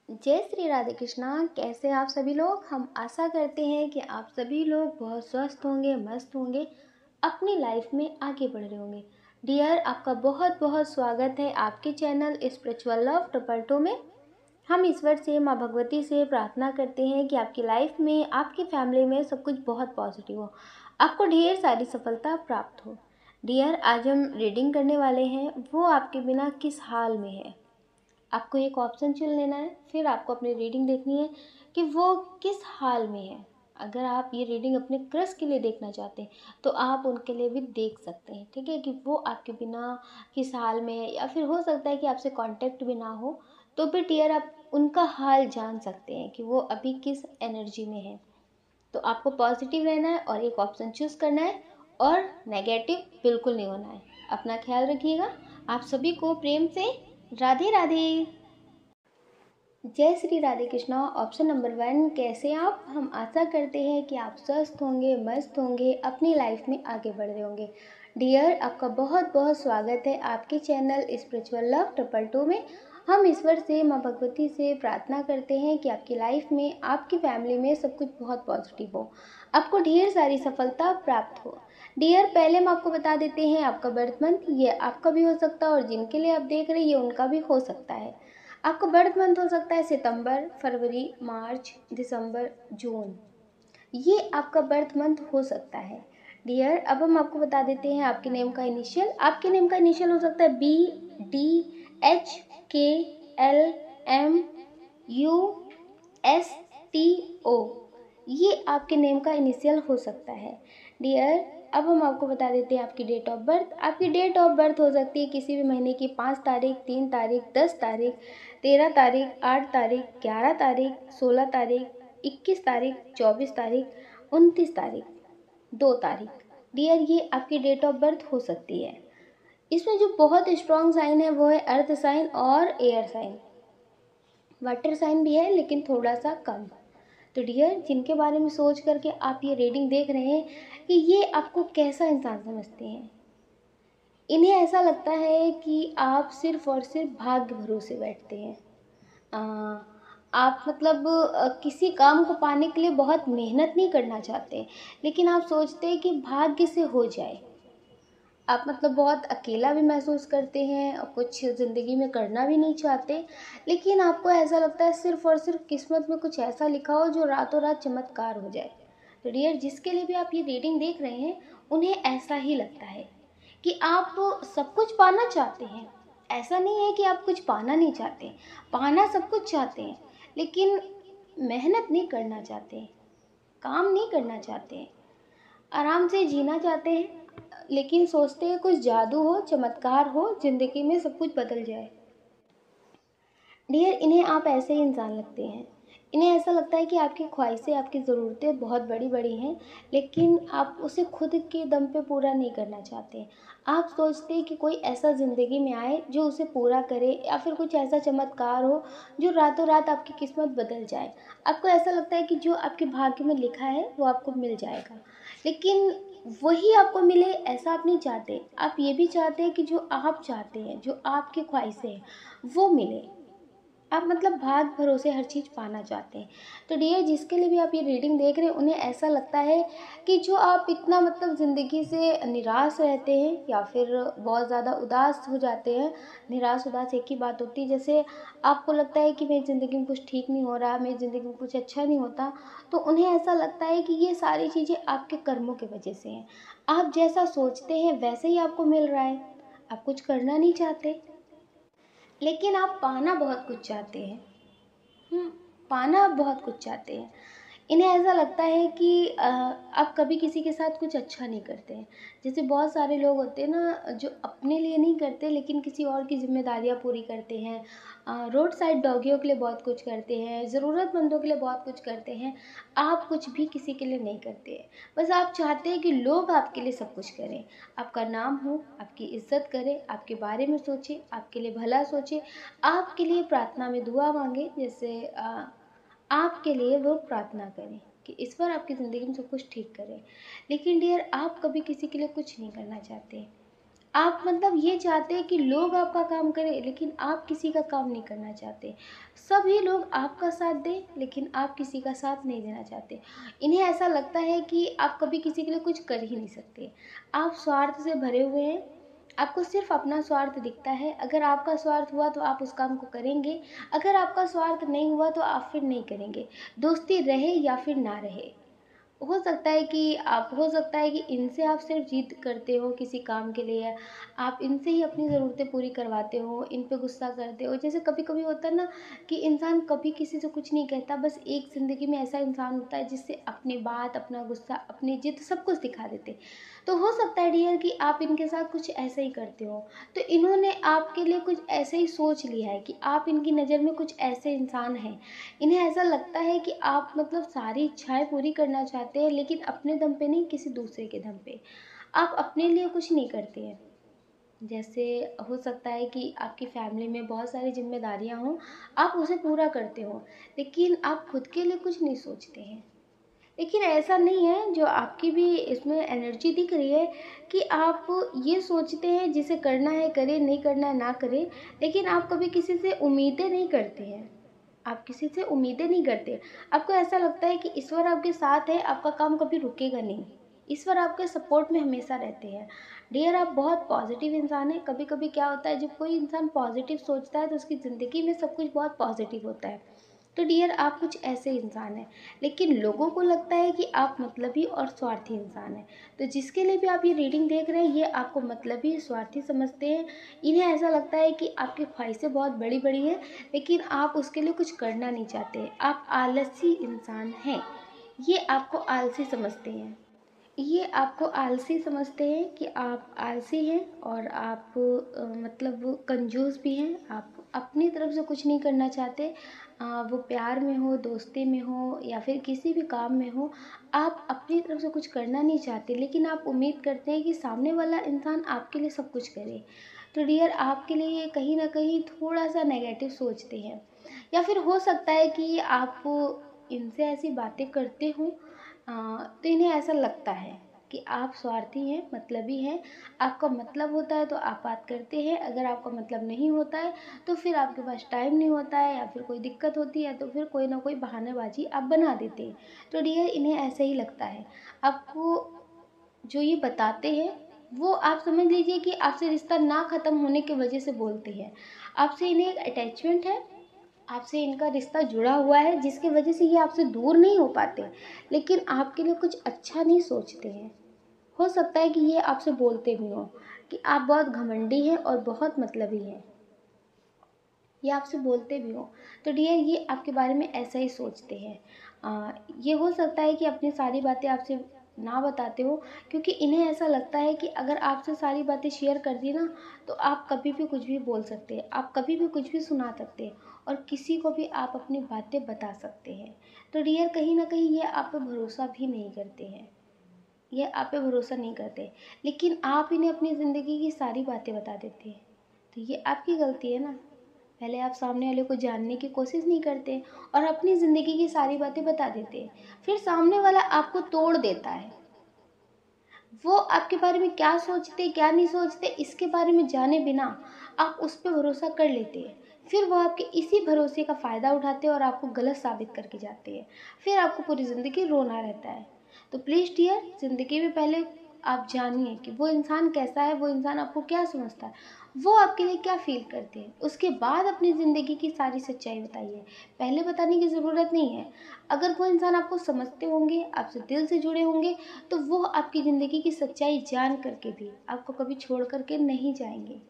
जय श्री राधे कृष्णा। कैसे आप सभी लोग। हम आशा करते हैं कि आप सभी लोग बहुत स्वस्थ होंगे, मस्त होंगे, अपनी लाइफ में आगे बढ़ रहे होंगे। डियर, आपका बहुत बहुत स्वागत है आपके चैनल स्पिरिचुअल लव टोपल्टो में। हम ईश्वर से, माँ भगवती से प्रार्थना करते हैं कि आपकी लाइफ में, आपकी फैमिली में सब कुछ बहुत पॉजिटिव हो, आपको ढेर सारी सफलता प्राप्त हो। डियर, आज हम रीडिंग करने वाले हैं, वो आपके बिना किस हाल में है। आपको एक ऑप्शन चुन लेना है, फिर आपको अपनी रीडिंग देखनी है कि वो किस हाल में है। अगर आप ये रीडिंग अपने क्रश के लिए देखना चाहते हैं तो आप उनके लिए भी देख सकते हैं, ठीक है, कि वो आपके बिना किस हाल में है, या फिर हो सकता है कि आपसे कांटेक्ट भी ना हो, तो भी डियर आप उनका हाल जान सकते हैं कि वो अभी किस एनर्जी में है। तो आपको पॉजिटिव रहना है और एक ऑप्शन चूज करना है, और नेगेटिव बिल्कुल नहीं होना है। अपना ख्याल रखिएगा। आप सभी को प्रेम से राधे राधे। जय श्री राधे कृष्णा। ऑप्शन नंबर 1, कैसे आप। हम आशा करते हैं कि आप स्वस्थ होंगे, मस्त होंगे, अपनी लाइफ में आगे बढ़ रहे होंगे। डियर, आपका बहुत बहुत स्वागत है आपके चैनल स्पिरिचुअल लव टोपल्टो में। हम ईश्वर से, माँ भगवती से प्रार्थना करते हैं कि आपकी लाइफ में, आपकी फैमिली में सब कुछ बहुत पॉजिटिव हो, आपको ढेर सारी सफलता प्राप्त हो। डियर, पहले हम आपको बता देते हैं आपका बर्थ मंथ, ये आपका भी हो सकता है और जिनके लिए आप देख रहे हैं ये उनका भी हो सकता है। आपका बर्थ मंथ हो सकता है सितंबर, फरवरी, मार्च, दिसंबर, जून, ये आपका बर्थ मंथ हो सकता है। डियर, अब हम आपको बता देते हैं आपके नेम का इनिशियल। आपके नेम का इनिशियल हो सकता है B, D, H, K, L, M, U, S, T, O, ये आपके नेम का इनिशियल हो सकता है। डियर, अब हम आपको बता देते हैं आपकी डेट ऑफ बर्थ। आपकी डेट ऑफ बर्थ हो सकती है किसी भी महीने की 5 तारीख, 3 तारीख, 10 तारीख, 13 तारीख, 8 तारीख, 11 तारीख, 16 तारीख, 21 तारीख, 24 तारीख, 29 तारीख, 2 तारीख। डियर, ये आपकी डेट ऑफ बर्थ हो सकती है। इसमें जो बहुत स्ट्रॉन्ग साइन है वो है अर्थ साइन और एयर साइन। वाटर साइन भी है लेकिन थोड़ा सा कम। तो डियर, जिनके बारे में सोच करके आप ये रीडिंग देख रहे हैं कि ये आपको कैसा इंसान समझते हैं, इन्हें ऐसा लगता है कि आप सिर्फ और सिर्फ भाग्य भरोसे बैठते हैं। आप मतलब किसी काम को पाने के लिए बहुत मेहनत नहीं करना चाहते, लेकिन आप सोचते हैं कि भाग्य से हो जाए। आप मतलब बहुत अकेला भी महसूस करते हैं और कुछ ज़िंदगी में करना भी नहीं चाहते, लेकिन आपको ऐसा लगता है सिर्फ और सिर्फ किस्मत में कुछ ऐसा लिखा हो जो रातों रात चमत्कार हो जाए। तो डियर, जिसके लिए भी आप ये रीडिंग देख रहे हैं उन्हें ऐसा ही लगता है कि आप सब कुछ पाना चाहते हैं। ऐसा नहीं है कि आप कुछ पाना नहीं चाहते, पाना सब कुछ चाहते हैं, लेकिन मेहनत नहीं करना चाहते, काम नहीं करना चाहते, आराम से जीना चाहते हैं, लेकिन सोचते हैं कुछ जादू हो, चमत्कार हो, ज़िंदगी में सब कुछ बदल जाए। डियर, इन्हें आप ऐसे ही इंसान लगते हैं। इन्हें ऐसा लगता है कि आपकी ख्वाहिशें, आपकी ज़रूरतें बहुत बड़ी बड़ी हैं, लेकिन आप उसे खुद के दम पे पूरा नहीं करना चाहते। आप सोचते हैं कि कोई ऐसा ज़िंदगी में आए जो उसे पूरा करे, या फिर कुछ ऐसा चमत्कार हो जो रातों रात आपकी किस्मत बदल जाए। आपको ऐसा लगता है कि जो आपके भाग्य में लिखा है वो आपको मिल जाएगा, लेकिन वही आपको मिले ऐसा आप नहीं चाहते। आप ये भी चाहते हैं कि जो आप चाहते हैं, जो आपकी ख्वाहिशें हैं, वो मिले। आप मतलब भाग भरोसे हर चीज़ पाना चाहते हैं। तो डियर, जिसके लिए भी आप ये रीडिंग देख रहे हैं उन्हें ऐसा लगता है कि जो आप इतना मतलब ज़िंदगी से निराश रहते हैं या फिर बहुत ज़्यादा उदास हो जाते हैं। निराश उदास एक ही बात होती है। जैसे आपको लगता है कि मेरी ज़िंदगी में कुछ ठीक नहीं हो रहा, मेरी ज़िंदगी में कुछ अच्छा नहीं होता, तो उन्हें ऐसा लगता है कि ये सारी चीज़ें आपके कर्मों की वजह से हैं। आप जैसा सोचते हैं वैसे ही आपको मिल रहा है। आप कुछ करना नहीं चाहते, लेकिन आप पाना बहुत कुछ चाहते हैं। हम्म, पाना आप बहुत कुछ चाहते हैं। इन्हें ऐसा लगता है कि आप कभी किसी के साथ कुछ अच्छा नहीं करते हैं। जैसे बहुत सारे लोग होते हैं ना जो अपने लिए नहीं करते लेकिन किसी और की जिम्मेदारियां पूरी करते हैं। रोड साइड डॉगियों के लिए बहुत कुछ करते हैं, ज़रूरतमंदों के लिए बहुत कुछ करते हैं। आप कुछ भी किसी के लिए नहीं करते हैं। बस आप चाहते हैं कि लोग आपके लिए सब कुछ करें, आपका नाम हो, आपकी इज्जत करें, आपके बारे में सोचे, आपके लिए भला सोचे, आपके लिए प्रार्थना में दुआ मांगे। जैसे आपके लिए वो प्रार्थना करें कि ईश्वर आपकी ज़िंदगी में सब कुछ ठीक करे। लेकिन डियर, आप कभी किसी के लिए कुछ नहीं करना चाहते। आप मतलब ये चाहते हैं कि लोग आपका काम करें, लेकिन आप किसी का काम नहीं करना चाहते। सभी लोग आपका साथ दें, लेकिन आप किसी का साथ नहीं देना चाहते। इन्हें ऐसा लगता है कि आप कभी किसी के लिए कुछ कर ही नहीं सकते। आप स्वार्थ से भरे हुए हैं। आपको सिर्फ अपना स्वार्थ दिखता है। अगर आपका स्वार्थ हुआ तो आप उस काम को करेंगे, अगर आपका स्वार्थ नहीं हुआ तो आप फिर नहीं करेंगे। दोस्ती रहे या फिर ना रहे, हो सकता है कि इनसे आप सिर्फ जिद करते हो किसी काम के लिए, आप इनसे ही अपनी ज़रूरतें पूरी करवाते हो, इन पे गुस्सा करते हो। जैसे कभी कभी होता है ना कि इंसान कभी किसी से कुछ नहीं कहता, बस एक ज़िंदगी में ऐसा इंसान होता है जिससे अपनी बात, अपना गुस्सा, अपनी जिद सब कुछ दिखा देते। तो हो सकता है डियर कि आप इनके साथ कुछ ऐसा ही करते हो। तो इन्होंने आपके लिए कुछ ऐसे ही सोच लिया है कि आप इनकी नज़र में कुछ ऐसे इंसान हैं। इन्हें ऐसा लगता है कि आप मतलब सारी इच्छाएं पूरी करना चाहते हैं, लेकिन अपने दम पे नहीं, किसी दूसरे के दम पे। आप अपने लिए कुछ नहीं करते हैं। जैसे हो सकता है कि आपकी फैमिली में बहुत सारी जिम्मेदारियां हों, आप उसे पूरा करते हो, लेकिन आप खुद के लिए कुछ नहीं सोचते हैं। लेकिन ऐसा नहीं है, जो आपकी भी इसमें एनर्जी दिख रही है कि आप ये सोचते हैं जिसे करना है करे, नहीं करना है ना करे, लेकिन आप कभी किसी से उम्मीदें नहीं करते हैं। आप किसी से उम्मीदें नहीं करते। आपको ऐसा लगता है कि ईश्वर आपके साथ है, आपका काम कभी रुकेगा नहीं। ईश्वर आपके सपोर्ट में हमेशा रहते हैं। डियर, आप बहुत पॉजिटिव इंसान हैं। कभी कभी क्या होता है, जब कोई इंसान पॉजिटिव सोचता है तो उसकी ज़िंदगी में सब कुछ बहुत पॉजिटिव होता है। तो डियर, आप कुछ ऐसे इंसान हैं, लेकिन लोगों को लगता है कि आप मतलबी और स्वार्थी इंसान हैं। तो जिसके लिए भी आप ये रीडिंग देख रहे हैं, ये आपको मतलबी, स्वार्थी समझते हैं। इन्हें ऐसा लगता है कि आपकी ख्वाहिशें बहुत बड़ी बड़ी हैं, लेकिन आप उसके लिए कुछ करना नहीं चाहते। आप आलसी इंसान हैं। ये आपको आलसी समझते हैं। ये आपको आलसी समझते हैं कि आप आलसी हैं, और आप मतलब कंजूस भी हैं। आप अपनी तरफ से कुछ नहीं करना चाहते। वो प्यार में हो, दोस्ती में हो, या फिर किसी भी काम में हो, आप अपनी तरफ से कुछ करना नहीं चाहते, लेकिन आप उम्मीद करते हैं कि सामने वाला इंसान आपके लिए सब कुछ करे। तो डियर, आपके लिए ये कहीं ना कहीं थोड़ा सा नेगेटिव सोचते हैं। या फिर हो सकता है कि आप इनसे ऐसी बातें करते हो, तो इन्हें ऐसा लगता है कि आप स्वार्थी हैं, मतलबी हैं। आपका मतलब होता है तो आप बात करते हैं, अगर आपका मतलब नहीं होता है तो फिर आपके पास टाइम नहीं होता है, या फिर कोई दिक्कत होती है तो फिर कोई ना कोई बहानेबाजी आप बना देते हैं। तो डियर, इन्हें ऐसा ही लगता है। आपको जो ये बताते हैं, वो आप समझ लीजिए कि आपसे रिश्ता ना ख़त्म होने की वजह से बोलते हैं। आपसे इन्हें एक अटैचमेंट है, आपसे इनका रिश्ता जुड़ा हुआ है, जिसकी वजह से ये आपसे दूर नहीं हो पाते, लेकिन आपके लिए कुछ अच्छा नहीं सोचते हैं। हो सकता है कि ये आपसे बोलते भी हों कि आप बहुत घमंडी हैं और बहुत मतलबी हैं। ये आपसे बोलते भी हों। तो डियर, ये आपके बारे में ऐसा ही सोचते हैं। ये हो सकता है कि अपनी सारी बातें आपसे ना बताते हो, क्योंकि इन्हें ऐसा लगता है कि अगर आपसे सारी बातें शेयर कर दी ना, तो आप कभी भी कुछ भी बोल सकते हैं, आप कभी भी कुछ भी सुना सकते हैं, और किसी को भी आप अपनी बातें बता सकते हैं। तो डियर, कहीं ना कहीं ये आप पे भरोसा भी नहीं करते हैं। ये आप पे भरोसा नहीं करते, लेकिन आप इन्हें अपनी ज़िंदगी की सारी बातें बता देते हैं। तो ये आपकी गलती है ना। पहले आप सामने वाले को जानने की कोशिश नहीं करते, और अपनी ज़िंदगी की सारी बातें बता देते हैं। फिर सामने वाला आपको तोड़ देता है। वो आपके बारे में क्या सोचते, क्या नहीं सोचते, इसके बारे में जाने बिना आप उस पर भरोसा कर लेते हैं। फिर वो आपके इसी भरोसे का फ़ायदा उठाते हैं और आपको गलत साबित करके जाते हैं। फिर आपको पूरी ज़िंदगी रोना रहता है। तो प्लीज़ डियर, ज़िंदगी में पहले आप जानिए कि वो इंसान कैसा है, वो इंसान आपको क्या समझता है, वो आपके लिए क्या फील करते हैं। उसके बाद अपनी ज़िंदगी की सारी सच्चाई बताइए। पहले बताने की ज़रूरत नहीं है। अगर वो इंसान आपको समझते होंगे, आपसे दिल से जुड़े होंगे, तो वो आपकी ज़िंदगी की सच्चाई जान करके भी आपको कभी छोड़ करके नहीं जाएंगे।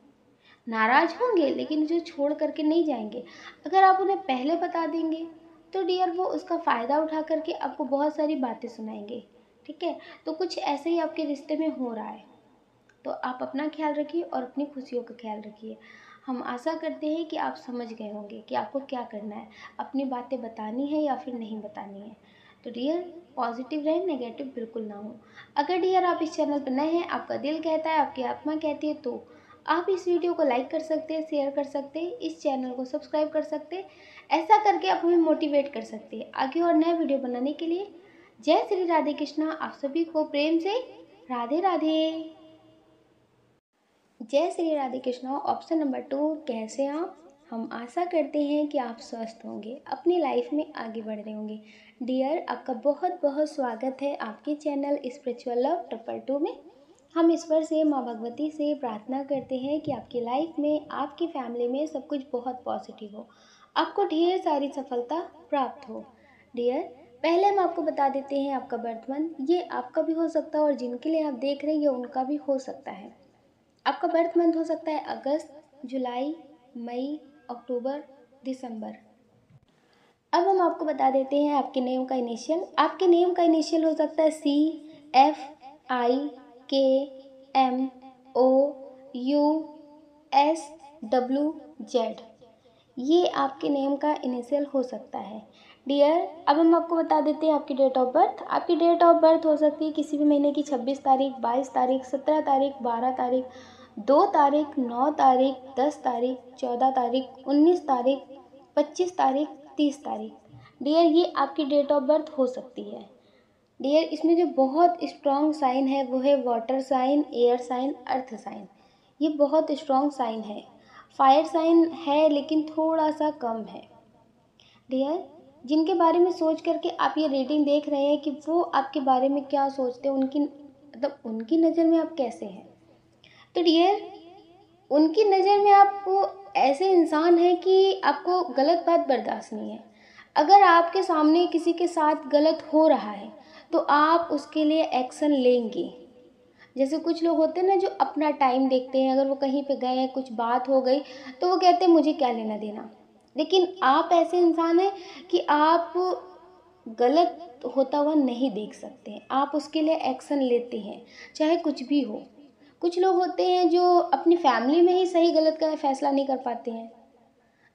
नाराज़ होंगे, लेकिन जो छोड़ करके नहीं जाएंगे। अगर आप उन्हें पहले बता देंगे, तो डियर, वो उसका फ़ायदा उठा करके आपको बहुत सारी बातें सुनाएंगे। ठीक है। तो कुछ ऐसे ही आपके रिश्ते में हो रहा है। तो आप अपना ख्याल रखिए और अपनी खुशियों का ख्याल रखिए। हम आशा करते हैं कि आप समझ गए होंगे कि आपको क्या करना है, अपनी बातें बतानी है या फिर नहीं बतानी है। तो डियर, पॉजिटिव रहें, नेगेटिव बिल्कुल ना हो। अगर डियर आप इस चैनल पर नए हैं, आपका दिल कहता है, आपकी आत्मा कहती है, तो आप इस वीडियो को लाइक कर सकते हैं, शेयर कर सकते हैं, इस चैनल को सब्सक्राइब कर सकते हैं। ऐसा करके आप हमें मोटिवेट कर सकते हैं आगे और नए वीडियो बनाने के लिए। जय श्री राधे कृष्णा। आप सभी को प्रेम से राधे राधे। जय श्री राधे कृष्णा। ऑप्शन नंबर 2, कैसे आप? हम आशा करते हैं कि आप स्वस्थ होंगे, अपनी लाइफ में आगे बढ़ रहे होंगे। डियर, आपका बहुत बहुत स्वागत है आपके चैनल स्पिरिचुअल लव ट्रिपल 2 में। हम ईश्वर से, माँ भगवती से प्रार्थना करते हैं कि आपकी लाइफ में, आपकी फैमिली में सब कुछ बहुत पॉजिटिव हो, आपको ढेर सारी सफलता प्राप्त हो। डियर, पहले हम आपको बता देते हैं आपका बर्थ मंथ। ये आपका भी हो सकता है और जिनके लिए आप देख रहे हैं ये उनका भी हो सकता है। आपका बर्थ मंथ हो सकता है अगस्त, जुलाई, मई, अक्टूबर, दिसंबर। अब हम आपको बता देते हैं आपके नेम का इनिशियल। आपके नेम का इनिशियल हो सकता है C, F, I, K, M, O, U, S, W, Z। ये आपके नेम का इनिशियल हो सकता है। डियर, अब हम आपको बता देते हैं आपकी डेट ऑफ बर्थ। आपकी डेट ऑफ बर्थ हो सकती है किसी भी महीने की 26 तारीख, 22 तारीख, 17 तारीख, 12 तारीख, 2 तारीख, 9 तारीख, 10 तारीख, 14 तारीख, 19 तारीख, 25 तारीख, 30 तारीख। डियर, ये आपकी डेट ऑफ बर्थ हो सकती है। डियर, इसमें जो बहुत स्ट्रॉन्ग साइन है वो है water sign, air sign, earth sign. ये बहुत स्ट्रॉन्ग साइन है। फायर साइन है लेकिन थोड़ा सा कम है। डियर, जिनके बारे में सोच करके आप ये रीडिंग देख रहे हैं कि वो आपके बारे में क्या सोचते हैं, उनकी नज़र में आप कैसे हैं। तो डियर, उनकी नज़र में आप ऐसे इंसान हैं कि आपको गलत बात बर्दाश्त नहीं है। अगर आपके सामने किसी के साथ गलत हो रहा है तो आप उसके लिए एक्शन लेंगे। जैसे कुछ लोग होते हैं ना जो अपना टाइम देखते हैं, अगर वो कहीं पे गए हैं, कुछ बात हो गई तो वो कहते हैं मुझे क्या लेना देना। लेकिन आप ऐसे इंसान हैं कि आप गलत होता हुआ नहीं देख सकते हैं, आप उसके लिए एक्शन लेते हैं चाहे कुछ भी हो। कुछ लोग होते हैं जो अपनी फैमिली में ही सही गलत का फैसला नहीं कर पाते हैं,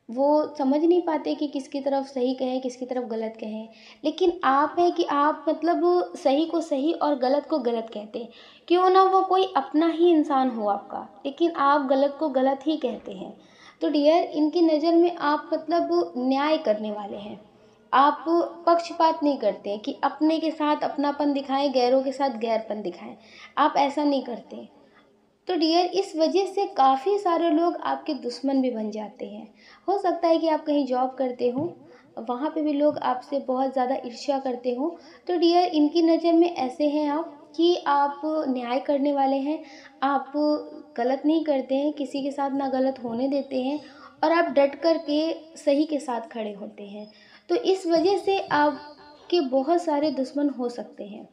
वो समझ नहीं पाते कि किसकी तरफ सही कहें, किसकी तरफ गलत कहें। लेकिन आप है कि आप मतलब सही को सही और गलत को गलत कहते हैं। क्यों ना वो कोई अपना ही इंसान हो आपका, लेकिन आप गलत को गलत ही कहते हैं। तो डियर, इनकी नज़र में आप मतलब न्याय करने वाले हैं। आप पक्षपात नहीं करते कि अपने के साथ अपनापन दिखाएं, गैरों के साथ गैरपन दिखाएं। आप ऐसा नहीं करते। तो डियर, इस वजह से काफ़ी सारे लोग आपके दुश्मन भी बन जाते हैं। हो सकता है कि आप कहीं जॉब करते हो, वहाँ पे भी लोग आपसे बहुत ज़्यादा ईर्ष्या करते हो। तो डियर, इनकी नज़र में ऐसे हैं आप कि आप न्याय करने वाले हैं, आप गलत नहीं करते हैं, किसी के साथ ना गलत होने देते हैं और आप डट कर के सही के साथ खड़े होते हैं। तो इस वजह से आपके बहुत सारे दुश्मन हो सकते हैं।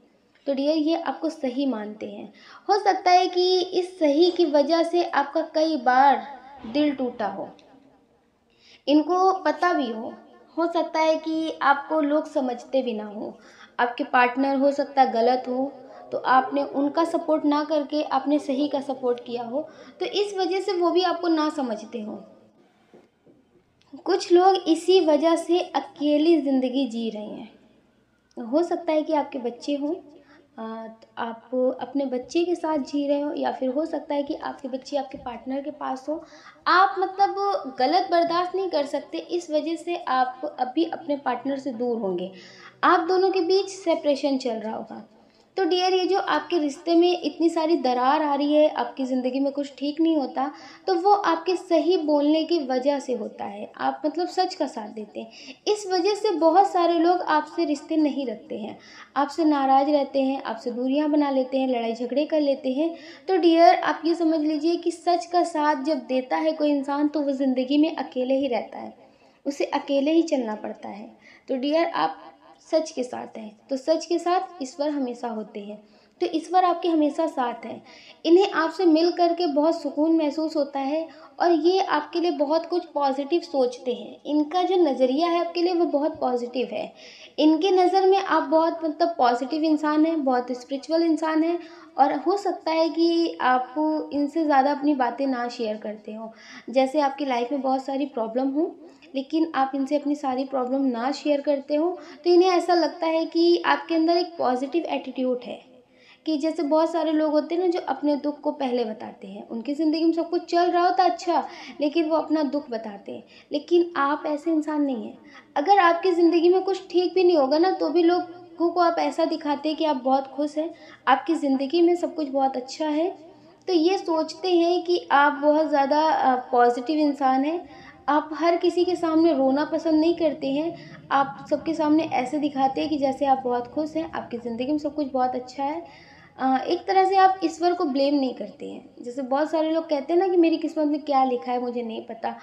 तो डियर, ये आपको सही मानते हैं। हो सकता है कि इस सही की वजह से आपका कई बार दिल टूटा हो, इनको पता भी हो सकता है कि आपको लोग समझते भी ना हो। आपके पार्टनर हो सकता है गलत हो तो आपने उनका सपोर्ट ना करके आपने सही का सपोर्ट किया हो, तो इस वजह से वो भी आपको ना समझते हो। कुछ लोग इसी वजह से अकेली ज़िंदगी जी रहे हैं। हो सकता है कि आपके बच्चे हों, तो आप अपने बच्चे के साथ जी रहे हो, या फिर हो सकता है कि आपके बच्चे आपके पार्टनर के पास हो। आप मतलब गलत बर्दाश्त नहीं कर सकते, इस वजह से आप अभी अपने पार्टनर से दूर होंगे, आप दोनों के बीच सेपरेशन चल रहा होगा। तो डियर, ये जो आपके रिश्ते में इतनी सारी दरार आ रही है, आपकी ज़िंदगी में कुछ ठीक नहीं होता, तो वो आपके सही बोलने की वजह से होता है। आप मतलब सच का साथ देते हैं, इस वजह से बहुत सारे लोग आपसे रिश्ते नहीं रखते हैं, आपसे नाराज़ रहते हैं, आपसे दूरियां बना लेते हैं, लड़ाई झगड़े कर लेते हैं। तो डियर, आप ये समझ लीजिए कि सच का साथ जब देता है कोई इंसान तो वो ज़िंदगी में अकेले ही रहता है, उसे अकेले ही चलना पड़ता है। तो डियर, आप सच के साथ हैं तो सच के साथ ईश्वर हमेशा होते हैं, तो ईश्वर आपके हमेशा साथ हैं। इन्हें आपसे मिल करके बहुत सुकून महसूस होता है और ये आपके लिए बहुत कुछ पॉजिटिव सोचते हैं। इनका जो नज़रिया है आपके लिए वो बहुत पॉजिटिव है। इनके नज़र में आप बहुत मतलब पॉजिटिव इंसान हैं, बहुत स्पिरिचुअल इंसान हैं, और हो सकता है कि आप इनसे ज़्यादा अपनी बातें ना शेयर करते हो। जैसे आपकी लाइफ में बहुत सारी प्रॉब्लम हो लेकिन आप इनसे अपनी सारी प्रॉब्लम ना शेयर करते हो, तो इन्हें ऐसा लगता है कि आपके अंदर एक पॉजिटिव एटीट्यूड है। कि जैसे बहुत सारे लोग होते हैं ना जो अपने दुख को पहले बताते हैं, उनकी ज़िंदगी में सब कुछ चल रहा होता अच्छा, लेकिन वो अपना दुख बताते हैं। लेकिन आप ऐसे इंसान नहीं हैं। अगर आपकी ज़िंदगी में कुछ ठीक भी नहीं होगा ना तो भी लोगों को आप ऐसा दिखाते हैं कि आप बहुत खुश हैं, आपकी ज़िंदगी में सब कुछ बहुत अच्छा है। तो ये सोचते हैं कि आप बहुत ज़्यादा पॉजिटिव इंसान हैं। आप हर किसी के सामने रोना पसंद नहीं करते हैं। आप सबके सामने ऐसे दिखाते हैं कि जैसे आप बहुत खुश हैं, आपकी ज़िंदगी में सब कुछ बहुत अच्छा है। एक तरह से आप ईश्वर को ब्लेम नहीं करते हैं। जैसे बहुत सारे लोग कहते हैं ना कि मेरी किस्मत में क्या लिखा है मुझे नहीं पता,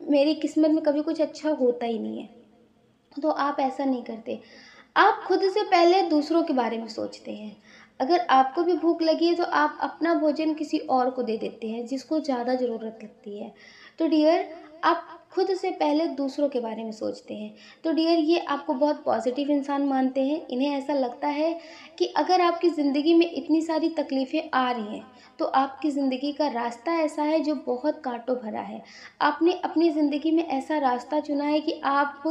मेरी किस्मत में कभी कुछ अच्छा होता ही नहीं है। तो आप ऐसा नहीं करते। आप खुद से पहले दूसरों के बारे में सोचते हैं। अगर आपको भी भूख लगी है तो आप अपना भोजन किसी और को दे देते हैं जिसको ज़्यादा ज़रूरत लगती है। तो डियर, आप खुद से पहले दूसरों के बारे में सोचते हैं। तो डियर, ये आपको बहुत पॉजिटिव इंसान मानते हैं। इन्हें ऐसा लगता है कि अगर आपकी ज़िंदगी में इतनी सारी तकलीफ़ें आ रही हैं तो आपकी ज़िंदगी का रास्ता ऐसा है जो बहुत कांटों भरा है। आपने अपनी ज़िंदगी में ऐसा रास्ता चुना है कि आप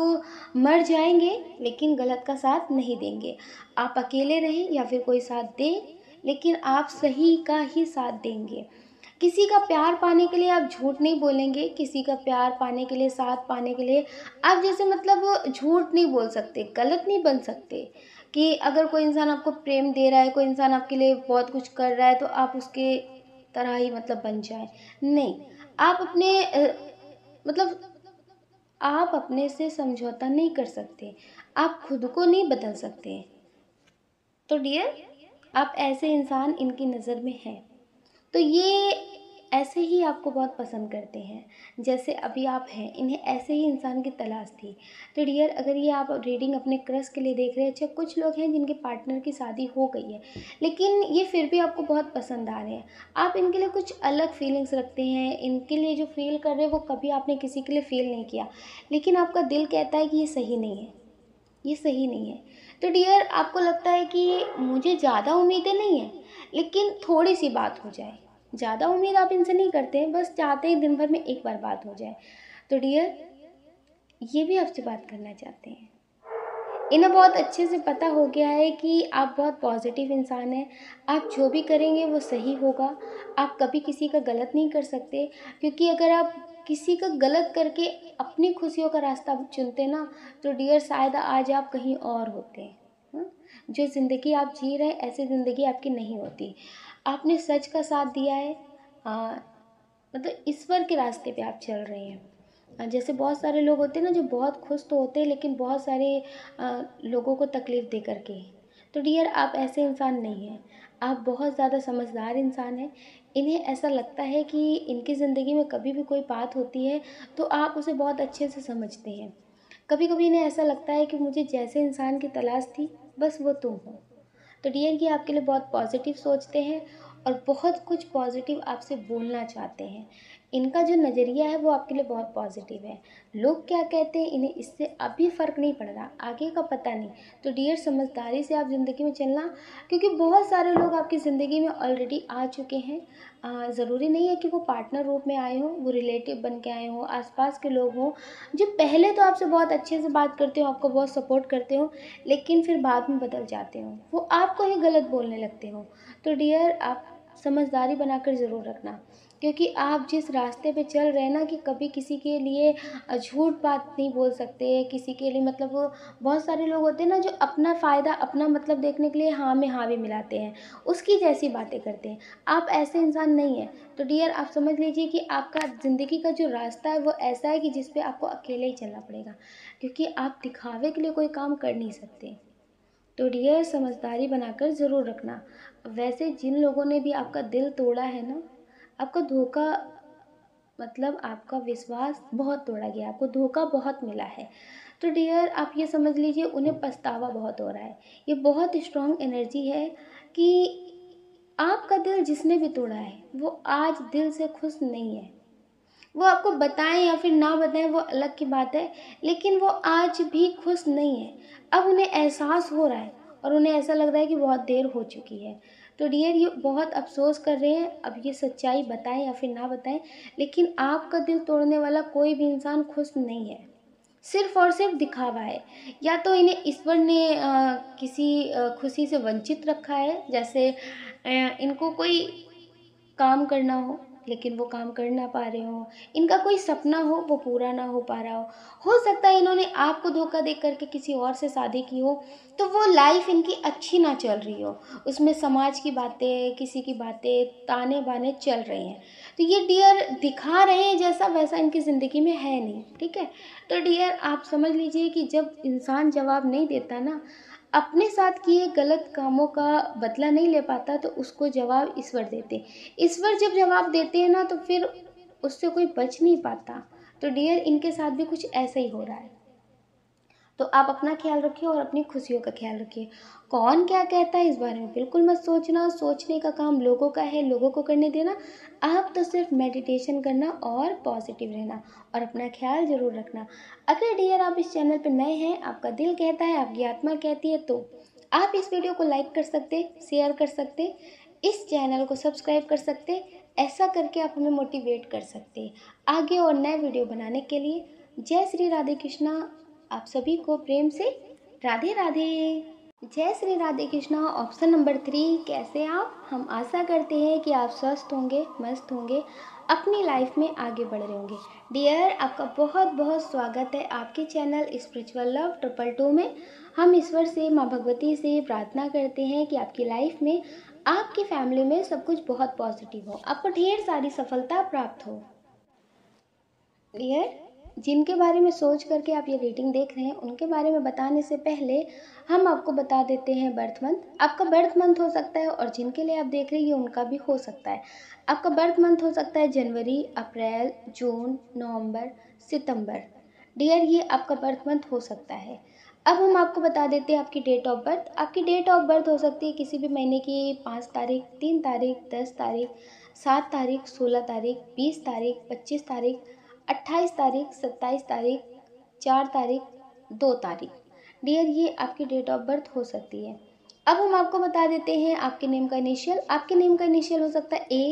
मर जाएंगे लेकिन गलत का साथ नहीं देंगे। आप अकेले रहें या फिर कोई साथ दे, लेकिन आप सही का ही साथ देंगे। किसी का प्यार पाने के लिए आप झूठ नहीं बोलेंगे। किसी का प्यार पाने के लिए, साथ पाने के लिए आप जैसे मतलब झूठ नहीं बोल सकते, गलत नहीं बन सकते। कि अगर कोई इंसान आपको प्रेम दे रहा है, कोई इंसान आपके लिए बहुत कुछ कर रहा है तो आप उसके तरह ही मतलब बन जाए, नहीं। आप अपने मतलब आप अपने से समझौता नहीं कर सकते। आप खुद को नहीं बदल सकते। तो डियर, आप ऐसे इंसान इनकी नज़र में हैं। तो ये ऐसे ही आपको बहुत पसंद करते हैं जैसे अभी आप हैं। इन्हें ऐसे ही इंसान की तलाश थी। तो डियर, अगर ये आप रीडिंग अपने क्रश के लिए देख रहे हैं, अच्छा कुछ लोग हैं जिनके पार्टनर की शादी हो गई है लेकिन ये फिर भी आपको बहुत पसंद आ रहे हैं। आप इनके लिए कुछ अलग फीलिंग्स रखते हैं। इनके लिए जो फील कर रहे हैं वो कभी आपने किसी के लिए फील नहीं किया, लेकिन आपका दिल कहता है कि ये सही नहीं है, ये सही नहीं है। तो डियर, आपको लगता है कि मुझे ज़्यादा उम्मीदें नहीं हैं लेकिन थोड़ी सी बात हो जाए। ज़्यादा उम्मीद आप इनसे नहीं करते हैं, बस चाहते हैं दिन भर में एक बार बात हो जाए। तो डियर, ये भी आपसे बात करना चाहते हैं। इन्हें बहुत अच्छे से पता हो गया है कि आप बहुत पॉजिटिव इंसान हैं। आप जो भी करेंगे वो सही होगा। आप कभी किसी का गलत नहीं कर सकते, क्योंकि अगर आप किसी का गलत करके अपनी खुशियों का रास्ता चुनते ना तो डियर शायद आज आप कहीं और होते हैं। जो ज़िंदगी आप जी रहे हैं ऐसी ज़िंदगी आपकी नहीं होती। आपने सच का साथ दिया है। मतलब ईश्वर के रास्ते पे आप चल रहे हैं। जैसे बहुत सारे लोग होते हैं ना जो बहुत खुश तो होते हैं लेकिन बहुत सारे लोगों को तकलीफ़ दे करके। तो डियर, आप ऐसे इंसान नहीं हैं। आप बहुत ज़्यादा समझदार इंसान हैं। इन्हें ऐसा लगता है कि इनकी ज़िंदगी में कभी भी कोई बात होती है तो आप उसे बहुत अच्छे से समझते हैं। कभी कभी इन्हें ऐसा लगता है कि मुझे जैसे इंसान की तलाश थी बस वो तुम हो। तो डियर, ये आपके लिए बहुत पॉजिटिव सोचते हैं और बहुत कुछ पॉजिटिव आपसे बोलना चाहते हैं। इनका जो नज़रिया है वो आपके लिए बहुत पॉजिटिव है। लोग क्या कहते हैं इन्हें इससे अभी फ़र्क नहीं पड़ रहा, आगे का पता नहीं। तो डियर, समझदारी से आप ज़िंदगी में चलना, क्योंकि बहुत सारे लोग आपकी ज़िंदगी में ऑलरेडी आ चुके हैं। ज़रूरी नहीं है कि वो पार्टनर रूप में आए हों, वो रिलेटिव बन के आए हों, आसपास के लोग हों जो पहले तो आपसे बहुत अच्छे से बात करते हो, आपको बहुत सपोर्ट करते हो, लेकिन फिर बाद में बदल जाते हो, वो आपको ही गलत बोलने लगते हो। तो डियर, आप समझदारी बनाकर ज़रूर रखना, क्योंकि आप जिस रास्ते पे चल रहे हैं ना कि कभी किसी के लिए झूठ बात नहीं बोल सकते। किसी के लिए मतलब वो बहुत सारे लोग होते हैं ना जो अपना फ़ायदा, अपना मतलब देखने के लिए हाँ में हाँ भी मिलाते हैं, उसकी जैसी बातें करते हैं। आप ऐसे इंसान नहीं हैं। तो डियर, आप समझ लीजिए कि आपका ज़िंदगी का जो रास्ता है वो ऐसा है कि जिस पे आपको अकेले ही चलना पड़ेगा, क्योंकि आप दिखावे के लिए कोई काम कर नहीं सकते। तो डियर, समझदारी बनाकर ज़रूर रखना। वैसे जिन लोगों ने भी आपका दिल तोड़ा है ना, आपका धोखा मतलब आपका विश्वास बहुत तोड़ा गया, आपको धोखा बहुत मिला है। तो डियर, आप ये समझ लीजिए उन्हें पछतावा बहुत हो रहा है। ये बहुत स्ट्रॉन्ग एनर्जी है कि आपका दिल जिसने भी तोड़ा है वो आज दिल से खुश नहीं है। वो आपको बताएं या फिर ना बताएं वो अलग की बात है, लेकिन वो आज भी खुश नहीं है। अब उन्हें एहसास हो रहा है और उन्हें ऐसा लग रहा है कि बहुत देर हो चुकी है। तो डियर, ये बहुत अफसोस कर रहे हैं। अब ये सच्चाई बताएं या फिर ना बताएं, लेकिन आपका दिल तोड़ने वाला कोई भी इंसान खुश नहीं है। सिर्फ और सिर्फ दिखावा है। या तो इन्हें ईश्वर ने किसी खुशी से वंचित रखा है, जैसे इनको कोई काम करना हो लेकिन वो काम कर ना पा रहे हो, इनका कोई सपना हो वो पूरा ना हो पा रहा हो सकता है इन्होंने आपको धोखा दे करके किसी और से शादी की हो, तो वो लाइफ इनकी अच्छी ना चल रही हो, उसमें समाज की बातें, किसी की बातें, ताने बाने चल रही हैं। तो ये डियर दिखा रहे हैं जैसा वैसा इनकी ज़िंदगी में है नहीं, ठीक है। तो डियर आप समझ लीजिए कि जब इंसान जवाब नहीं देता ना, अपने साथ किए गलत कामों का बदला नहीं ले पाता, तो उसको जवाब ईश्वर देते। ईश्वर जब जवाब देते हैं ना, तो फिर उससे कोई बच नहीं पाता। तो डियर इनके साथ भी कुछ ऐसा ही हो रहा है। तो आप अपना ख्याल रखिए और अपनी खुशियों का ख्याल रखिए। कौन क्या कहता है इस बारे में बिल्कुल मत सोचना, सोचने का काम लोगों का है, लोगों को करने देना। आप तो सिर्फ मेडिटेशन करना और पॉजिटिव रहना और अपना ख्याल जरूर रखना। अगर डियर आप इस चैनल पर नए हैं, आपका दिल कहता है, आपकी आत्मा कहती है, तो आप इस वीडियो को लाइक कर सकते, शेयर कर सकते, इस चैनल को सब्सक्राइब कर सकते। ऐसा करके आप हमें मोटिवेट कर सकते आगे और नए वीडियो बनाने के लिए। जय श्री राधे कृष्णा। आप सभी को प्रेम से राधे राधे। जय श्री राधे कृष्णा। ऑप्शन नंबर 3, कैसे आप? हम आशा करते हैं कि आप स्वस्थ होंगे, मस्त होंगे, अपनी लाइफ में आगे बढ़ रहे होंगे। डियर आपका बहुत बहुत स्वागत है आपके चैनल स्पिरिचुअल लव 222 में। हम ईश्वर से, माँ भगवती से प्रार्थना करते हैं कि आपकी लाइफ में, आपकी फैमिली में सब कुछ बहुत पॉजिटिव हो, आपको ढेर सारी सफलता प्राप्त हो। डियर जिनके बारे में सोच करके आप ये रीडिंग देख रहे हैं, उनके बारे में बताने से पहले हम आपको बता देते हैं बर्थ मंथ। आपका बर्थ मंथ हो सकता है, और जिनके लिए आप देख रहे हैं उनका भी हो सकता है। आपका बर्थ मंथ हो सकता है जनवरी, अप्रैल, जून, नवंबर, सितंबर। डियर ये आपका बर्थ मंथ हो सकता है। अब हम आपको बता देते हैं आपकी डेट ऑफ बर्थ। आपकी डेट ऑफ बर्थ हो सकती है किसी भी महीने की 5 तारीख, 3 तारीख, 10 तारीख, 7 तारीख, 16 तारीख, 20 तारीख, 25 तारीख, 28 तारीख, 27 तारीख, 4 तारीख, 2 तारीख। डियर ये आपकी डेट ऑफ बर्थ हो सकती है। अब हम आपको बता देते हैं आपके नेम का इनिशियल। आपके नेम का इनिशियल हो सकता है A,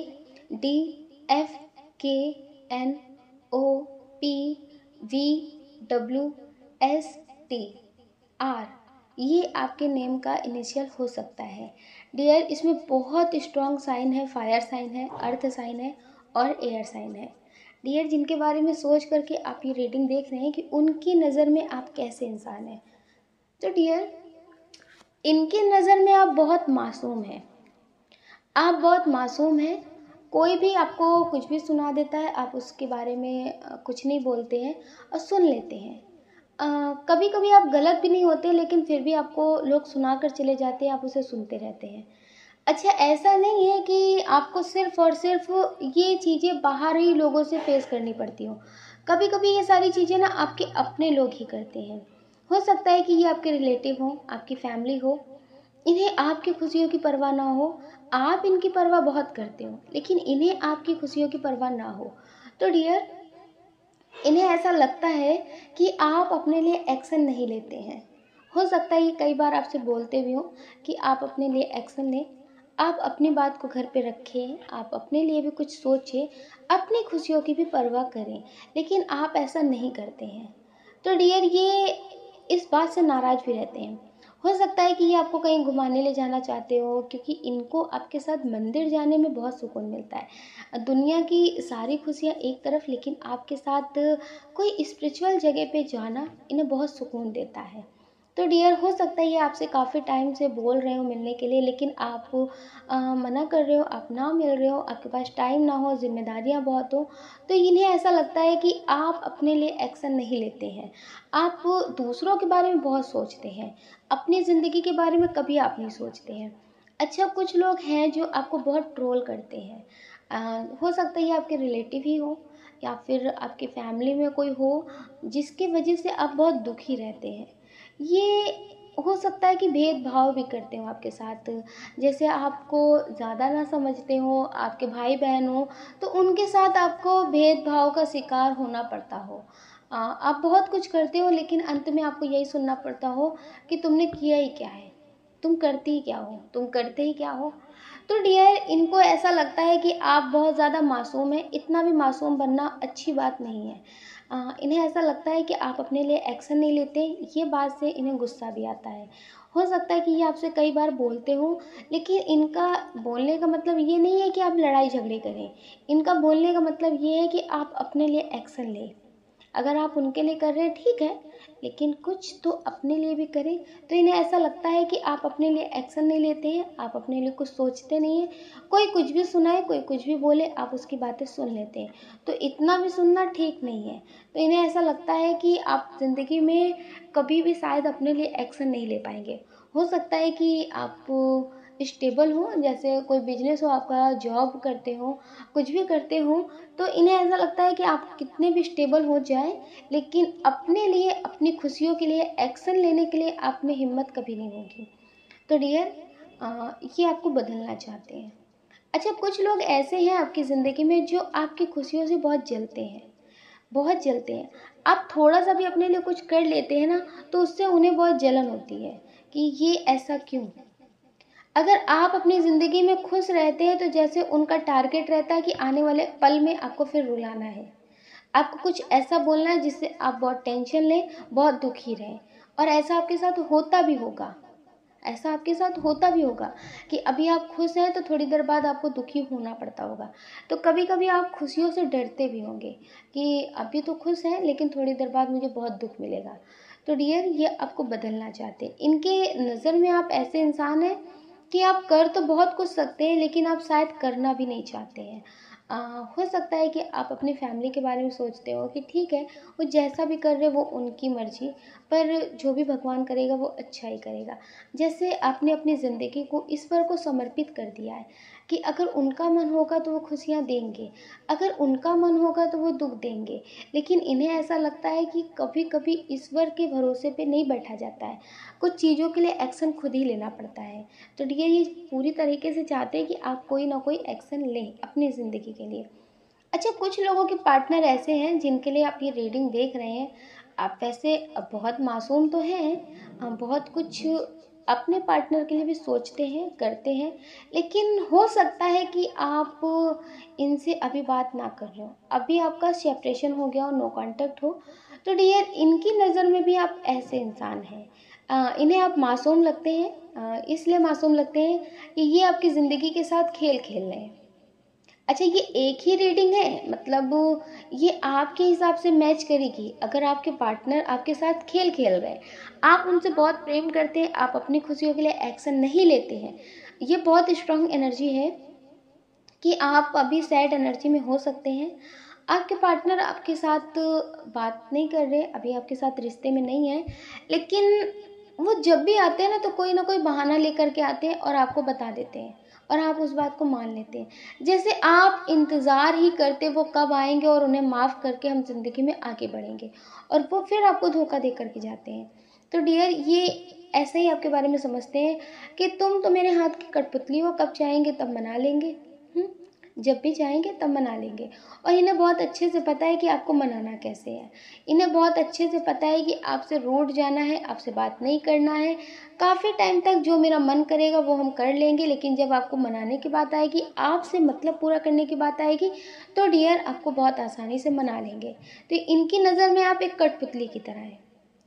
D, F, K, N, O, P, V, W, S, T, R। ये आपके नेम का इनिशियल हो सकता है। डियर इसमें बहुत स्ट्रॉन्ग साइन है, फायर साइन है, अर्थ साइन है और एयर साइन है। डियर जिनके बारे में सोच करके आप ये रीडिंग देख रहे हैं कि उनकी नज़र में आप कैसे इंसान हैं, तो डियर इनकी नज़र में आप बहुत मासूम हैं। आप बहुत मासूम हैं। कोई भी आपको कुछ भी सुना देता है, आप उसके बारे में कुछ नहीं बोलते हैं और सुन लेते हैं। कभी कभी आप गलत भी नहीं होते, लेकिन फिर भी आपको लोग सुना कर चले जाते हैं, आप उसे सुनते रहते हैं। अच्छा ऐसा नहीं है कि आपको सिर्फ और सिर्फ ये चीज़ें बाहर ही लोगों से फेस करनी पड़ती हो। कभी कभी ये सारी चीज़ें ना आपके अपने लोग ही करते हैं। हो सकता है कि ये आपके रिलेटिव हो, आपकी फैमिली हो, इन्हें आपकी खुशियों की परवाह ना हो। आप इनकी परवाह बहुत करते हो, लेकिन इन्हें आपकी खुशियों की परवाह ना हो। तो डियर इन्हें ऐसा लगता है कि आप अपने लिए एक्शन नहीं लेते हैं। हो सकता है ये कई बार आपसे बोलते भी हो कि आप अपने लिए एक्शन लें, आप अपनी बात को घर पे रखें, आप अपने लिए भी कुछ सोचें, अपनी खुशियों की भी परवाह करें, लेकिन आप ऐसा नहीं करते हैं। तो डियर ये इस बात से नाराज़ भी रहते हैं। हो सकता है कि ये आपको कहीं घुमाने ले जाना चाहते हो, क्योंकि इनको आपके साथ मंदिर जाने में बहुत सुकून मिलता है। दुनिया की सारी खुशियाँ एक तरफ, लेकिन आपके साथ कोई स्पिरिचुअल जगह पे जाना इन्हें बहुत सुकून देता है। तो डियर हो सकता है ये आपसे काफ़ी टाइम से बोल रहे हो मिलने के लिए, लेकिन आप मना कर रहे हो, आप ना मिल रहे हो, आपके पास टाइम ना हो, जिम्मेदारियां बहुत हो। तो इन्हें ऐसा लगता है कि आप अपने लिए एक्शन नहीं लेते हैं, आप दूसरों के बारे में बहुत सोचते हैं, अपनी ज़िंदगी के बारे में कभी आप नहीं सोचते हैं। अच्छा कुछ लोग हैं जो आपको बहुत ट्रोल करते हैं। हो सकता है ये आपके रिलेटिव ही हो, या फिर आपकी फैमिली में कोई हो जिसकी वजह से आप बहुत दुखी रहते हैं। ये हो सकता है कि भेदभाव भी करते हो आपके साथ, जैसे आपको ज़्यादा ना समझते हो, आपके भाई बहन हो, तो उनके साथ आपको भेदभाव का शिकार होना पड़ता हो। आप बहुत कुछ करते हो, लेकिन अंत में आपको यही सुनना पड़ता हो कि तुमने किया ही क्या है, तुम करती ही क्या हो, तुम करते ही क्या हो। तो डियर इनको ऐसा लगता है कि आप बहुत ज़्यादा मासूम हैं। इतना भी मासूम बनना अच्छी बात नहीं है। इन्हें ऐसा लगता है कि आप अपने लिए एक्शन नहीं लेते, ये बात से इन्हें गुस्सा भी आता है। हो सकता है कि ये आपसे कई बार बोलते हो, लेकिन इनका बोलने का मतलब ये नहीं है कि आप लड़ाई झगड़े करें। इनका बोलने का मतलब ये है कि आप अपने लिए एक्शन लें। अगर आप उनके लिए कर रहे हैं ठीक है, लेकिन कुछ तो अपने लिए भी करें। तो इन्हें ऐसा लगता है कि आप अपने लिए एक्शन नहीं लेते हैं, आप अपने लिए कुछ सोचते नहीं हैं। कोई कुछ भी सुनाए, कोई कुछ भी बोले, आप उसकी बातें सुन लेते हैं। तो इतना भी सुनना ठीक नहीं है। तो इन्हें ऐसा लगता है कि आप ज़िंदगी में कभी भी शायद अपने लिए एक्शन नहीं ले पाएंगे। हो सकता है कि आप स्टेबल हो, जैसे कोई बिजनेस हो आपका, जॉब करते हो, कुछ भी करते हो, तो इन्हें ऐसा लगता है कि आप कितने भी स्टेबल हो जाए, लेकिन अपने लिए, अपनी खुशियों के लिए एक्शन लेने के लिए आप में हिम्मत कभी नहीं होगी। तो डियर, ये आपको बदलना चाहते हैं। अच्छा, कुछ लोग ऐसे हैं आपकी ज़िंदगी में जो आपकी खुशियों से बहुत जलते हैं, बहुत जलते हैं। आप थोड़ा सा भी अपने लिए कुछ कर लेते हैं ना, तो उससे उन्हें बहुत जलन होती है कि ये ऐसा क्यों। अगर आप अपनी ज़िंदगी में खुश रहते हैं तो जैसे उनका टारगेट रहता है कि आने वाले पल में आपको फिर रुलाना है, आपको कुछ ऐसा बोलना है जिससे आप बहुत टेंशन लें, बहुत दुखी रहें। और ऐसा आपके साथ होता भी होगा, ऐसा आपके साथ होता भी होगा कि अभी आप खुश हैं तो थोड़ी देर बाद आपको दुखी होना पड़ता होगा। तो कभी कभी आप खुशियों से डरते भी होंगे कि अभी तो खुश हैं लेकिन थोड़ी देर बाद मुझे बहुत दुख मिलेगा। तो डियर, ये आपको बदलना चाहते हैं। इनके नज़र में आप ऐसे इंसान हैं कि आप कर तो बहुत कुछ सकते हैं, लेकिन आप शायद करना भी नहीं चाहते हैं। हो सकता है कि आप अपनी फैमिली के बारे में सोचते हो कि ठीक है, वो जैसा भी कर रहे वो उनकी मर्जी, पर जो भी भगवान करेगा वो अच्छा ही करेगा। जैसे आपने अपनी ज़िंदगी को ईश्वर को समर्पित कर दिया है कि अगर उनका मन होगा तो वो खुशियाँ देंगे, अगर उनका मन होगा तो वो दुख देंगे। लेकिन इन्हें ऐसा लगता है कि कभी कभी ईश्वर के भरोसे पे नहीं बैठा जाता है, कुछ चीज़ों के लिए एक्शन खुद ही लेना पड़ता है। तो डियर, ये पूरी तरीके से चाहते हैं कि आप कोई ना कोई एक्शन लें अपनी ज़िंदगी के लिए। अच्छा, कुछ लोगों के पार्टनर ऐसे हैं जिनके लिए आप ये रीडिंग देख रहे हैं। आप वैसे बहुत मासूम तो हैं, बहुत कुछ अपने पार्टनर के लिए भी सोचते हैं, करते हैं, लेकिन हो सकता है कि आप इनसे अभी बात ना कर रहे हो, अभी आपका सेपरेशन हो गया हो, नो कांटेक्ट हो। तो डियर, इनकी नज़र में भी आप ऐसे इंसान हैं। इन्हें आप मासूम लगते हैं, इसलिए मासूम लगते हैं कि ये आपकी ज़िंदगी के साथ खेल खेल रहे हैं। अच्छा, ये एक ही रीडिंग है, मतलब ये आपके हिसाब से मैच करेगी अगर आपके पार्टनर आपके साथ खेल खेल रहे हैं, आप उनसे बहुत प्रेम करते हैं, आप अपनी खुशियों के लिए एक्शन नहीं लेते हैं। ये बहुत स्ट्रांग एनर्जी है कि आप अभी सैड एनर्जी में हो सकते हैं। आपके पार्टनर आपके साथ बात नहीं कर रहे, अभी आपके साथ रिश्ते में नहीं है, लेकिन वो जब भी आते हैं ना कोई बहाना लेकर के आते हैं और आपको बता देते हैं, और आप उस बात को मान लेते हैं। जैसे आप इंतज़ार ही करते वो कब आएंगे और उन्हें माफ़ करके हम ज़िंदगी में आगे बढ़ेंगे, और वो फिर आपको धोखा दे करके जाते हैं। तो डियर, ये ऐसे ही आपके बारे में समझते हैं कि तुम तो मेरे हाथ की कठपुतली हो, कब चाहेंगे तब मना लेंगे। हम्म, जब भी चाहेंगे तब मना लेंगे। और इन्हें बहुत अच्छे से पता है कि आपको मनाना कैसे है। इन्हें बहुत अच्छे से पता है कि आपसे रूठ जाना है, आपसे बात नहीं करना है, काफ़ी टाइम तक जो मेरा मन करेगा वो हम कर लेंगे, लेकिन जब आपको मनाने की बात आएगी, आपसे मतलब पूरा करने की बात आएगी, तो डियर आपको बहुत आसानी से मना लेंगे। तो इनकी नज़र में आप एक कठपुतली की तरह हैं,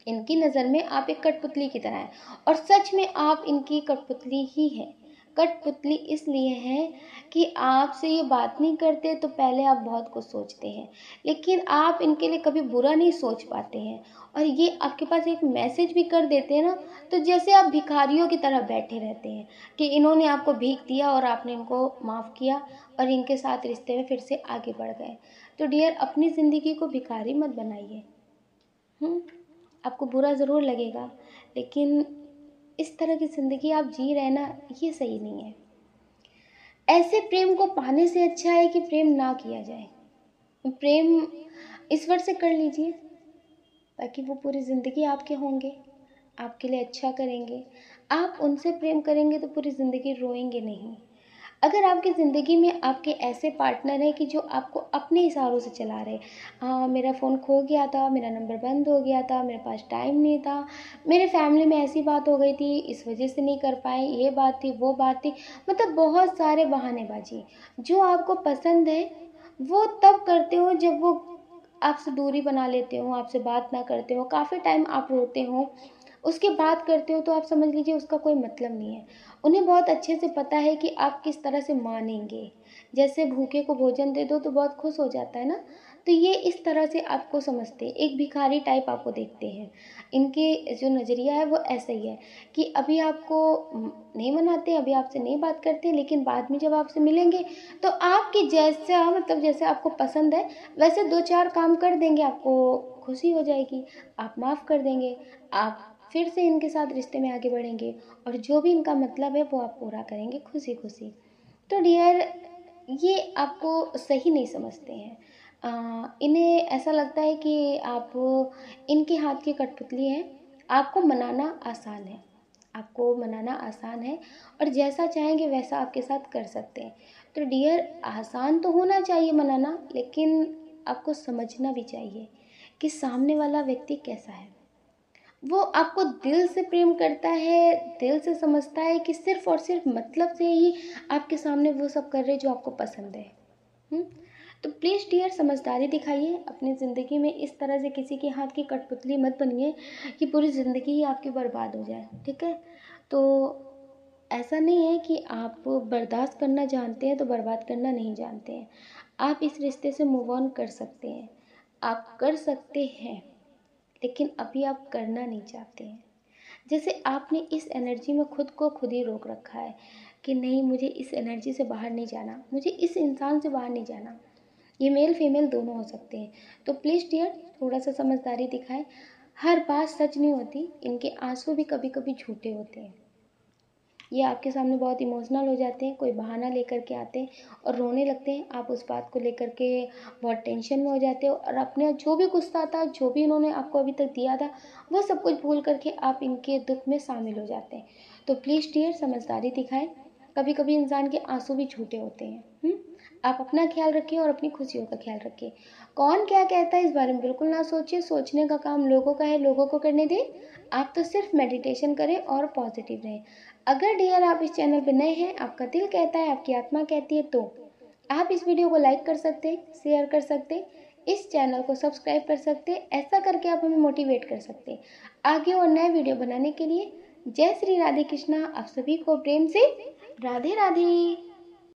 इनकी नज़र में आप एक कठपुतली की तरह हैं, और सच में आप इनकी कठपुतली ही हैं। कठपुतली इसलिए है कि आपसे ये बात नहीं करते तो पहले आप बहुत कुछ सोचते हैं, लेकिन आप इनके लिए कभी बुरा नहीं सोच पाते हैं, और ये आपके पास एक मैसेज भी कर देते हैं ना, तो जैसे आप भिखारियों की तरह बैठे रहते हैं कि इन्होंने आपको भीख दिया और आपने इनको माफ़ किया और इनके साथ रिश्ते में फिर से आगे बढ़ गए। तो डियर, अपनी ज़िंदगी को भिखारी मत बनाइए। आपको बुरा ज़रूर लगेगा, लेकिन इस तरह की ज़िंदगी आप जी रहे ना, ये सही नहीं है। ऐसे प्रेम को पाने से अच्छा है कि प्रेम ना किया जाए। प्रेम ईश्वर से कर लीजिए, ताकि वो पूरी ज़िंदगी आपके होंगे, आपके लिए अच्छा करेंगे। आप उनसे प्रेम करेंगे तो पूरी ज़िंदगी रोएंगे नहीं। अगर आपकी ज़िंदगी में आपके ऐसे पार्टनर हैं कि जो आपको अपने इशारों से चला रहे, हाँ मेरा फ़ोन खो गया था, मेरा नंबर बंद हो गया था, मेरे पास टाइम नहीं था, मेरे फैमिली में ऐसी बात हो गई थी, इस वजह से नहीं कर पाए, ये बात थी, वो बात थी, मतलब बहुत सारे बहानेबाजी। जो आपको पसंद है वो तब करते हो जब वो आपसे दूरी बना लेते हो, आपसे बात ना करते हो, काफ़ी टाइम आप रोते हो, उसके बाद करते हो, तो आप समझ लीजिए उसका कोई मतलब नहीं है। उन्हें बहुत अच्छे से पता है कि आप किस तरह से मानेंगे। जैसे भूखे को भोजन दे दो तो बहुत खुश हो जाता है ना, तो ये इस तरह से आपको समझते हैं, एक भिखारी टाइप आपको देखते हैं। इनके जो नज़रिया है वो ऐसा ही है कि अभी आपको नहीं मनाते, अभी आपसे नहीं बात करते, लेकिन बाद में जब आपसे मिलेंगे तो आपके जैसा, मतलब जैसे आपको पसंद है वैसे दो चार काम कर देंगे, आपको खुशी हो जाएगी, आप माफ़ कर देंगे, आप फिर से इनके साथ रिश्ते में आगे बढ़ेंगे, और जो भी इनका मतलब है वो आप पूरा करेंगे खुशी खुशी। तो डियर, ये आपको सही नहीं समझते हैं। इन्हें ऐसा लगता है कि आप इनके हाथ की कठपुतली हैं। आपको मनाना आसान है, आपको मनाना आसान है, और जैसा चाहेंगे वैसा आपके साथ कर सकते हैं। तो डियर, आसान तो होना चाहिए मनाना, लेकिन आपको समझना भी चाहिए कि सामने वाला व्यक्ति कैसा है। वो आपको दिल से प्रेम करता है, दिल से समझता है, कि सिर्फ और सिर्फ मतलब से ही आपके सामने वो सब कर रहे जो आपको पसंद है। हुँ? तो प्लीज़ डियर, समझदारी दिखाइए अपनी ज़िंदगी में, इस तरह से किसी के हाथ की कठपुतली मत बनिए कि पूरी ज़िंदगी ही आपकी बर्बाद हो जाए, ठीक है? तो ऐसा नहीं है कि आप बर्दाश्त करना जानते हैं तो बर्बाद करना नहीं जानते हैं। आप इस रिश्ते से मूव ऑन कर सकते हैं, आप कर सकते हैं, लेकिन अभी आप करना नहीं चाहते हैं। जैसे आपने इस एनर्जी में खुद को खुद ही रोक रखा है कि नहीं, मुझे इस एनर्जी से बाहर नहीं जाना, मुझे इस इंसान से बाहर नहीं जाना। ये मेल फीमेल दोनों हो सकते हैं। तो प्लीज़ डियर, थोड़ा सा समझदारी दिखाएं। हर बात सच नहीं होती, इनके आंसू भी कभी कभी झूठे होते हैं। ये आपके सामने बहुत इमोशनल हो जाते हैं, कोई बहाना लेकर के आते हैं और रोने लगते हैं। आप उस बात को लेकर के बहुत टेंशन में हो जाते हो, और अपने जो भी गुस्सा था, जो भी इन्होंने आपको अभी तक दिया था, वो सब कुछ भूल करके आप इनके दुख में शामिल हो जाते हैं। तो प्लीज़ डियर, समझदारी दिखाएं। कभी कभी इंसान के आंसू भी झूठे होते हैं। आप अपना ख्याल रखिए और अपनी खुशियों का ख्याल रखिए। कौन क्या कहता है इस बारे में बिल्कुल ना सोचिए, सोचने का काम लोगों का है, लोगों को करने दें। आप तो सिर्फ मेडिटेशन करें और पॉजिटिव रहें। अगर डियर आप इस चैनल पर नए हैं, आपका दिल कहता है, आपकी आत्मा कहती है, तो आप इस वीडियो को लाइक कर सकते हैं, शेयर कर सकते हैं, इस चैनल को सब्सक्राइब कर सकते हैं। ऐसा करके आप हमें मोटिवेट कर सकते हैं आगे और नए वीडियो बनाने के लिए। जय श्री राधे कृष्णा। आप सभी को प्रेम से राधे राधे।